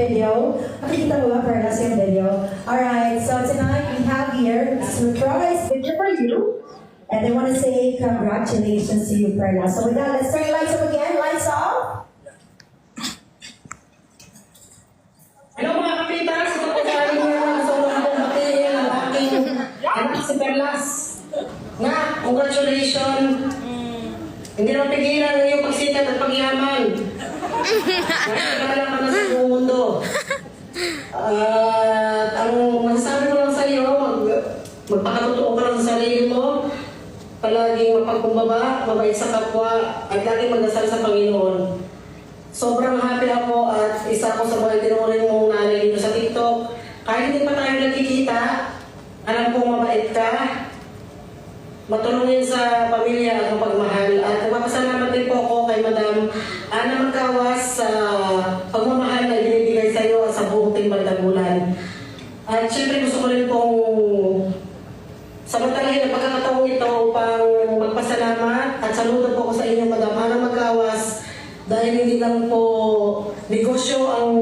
video. Makikita mo ba, Perlas, yung video? Alright, so tonight we have here a surprise video for you. And they want to say congratulations to you, Perlas. So with that, let's turn the lights up again. Lights off. Hello mga kapitas, ito po galing nyo sa unang batiin ang aking anak si Perlas. Nga, congratulations. Hindi naman pigilan ang iyong pagsikat at pagyaman. Nakikilala ka na sa buong mundo. At ang masasabi ko lang sa iyo, magpakatotoo ka lang sa sarili mo, palaging mapagkumbaba, mabait sa kapwa, at laging magdasal sa Panginoon. Sobrang happy ako at isa ako sa mga tinuring mong nanay dito sa TikTok. Kahit hindi pa tayo nagkikita, alam kong mabait ka, matulungin sa pamilya at mapagmahal. At nagpapasalamat din po ako kay Madam Ana Magkawas sa pagmamahal na binibigay sa iyo at sa buong Team Bardagulan. At syempre gusto ko rin pong samantalahin ang pagkakataong ito upang magpasalamat at saludo po ako sa inyo, Madam Ana Magkawas, dahil hindi lang po negosyo ang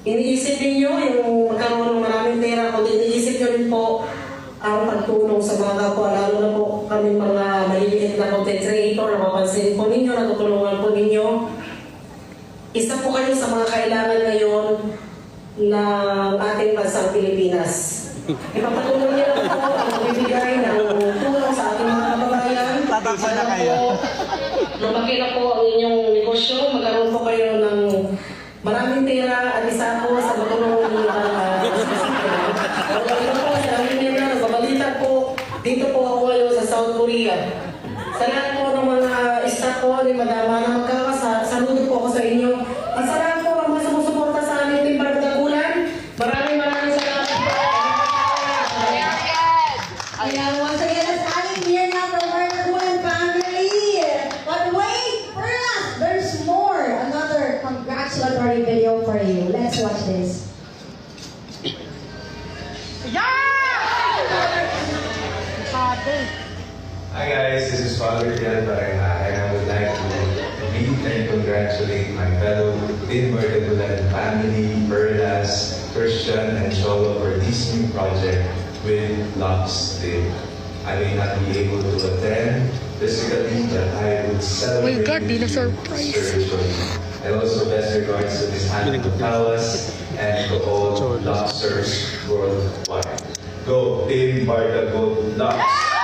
iniisip ninyo, yung magkaroon ng maraming pera, kundi iniisip nyo rin po ang pagtulong sa mga kapwa, lalo na po kami mga maliliit na content creator, napapansin po ninyo, natutulungan po ninyo. Isa po kayo sa mga kailangan ngayon ng ating bansang Pilipinas. Ipapatuloy niyo lang po ang magbibigay ng tulong sa ating mga kababayan. Tatakbo na kayo. Lumaki na po ang inyong negosyo, magkaroon po kayo ng maraming pera at isa po sa matulong ng dito po ako ngayon sa South Korea. Sa lahat po ng mga staff ko ni Madam Ana Magkawas, saludo po ako sa inyo. At sa lahat po ng mga sumusuporta sa aming Team Bardagulan, maraming salamat. Ayan, once again, let's add in here now from Bardagulan family. But wait, Perlas, there's more. Another congratulatory video for you. Let's watch this. Hi guys, this is Father Jan Barena and I would like to meet and congratulate my fellow Team Bardagulan family, Perlas, Christian, and Cholo for this new project with Lux Day. I may not be able to attend physically, but I would celebrate spiritually. And also best regards to Miss Ana Magkawas and to all Luxers worldwide. Go Team Bardagulan Lux!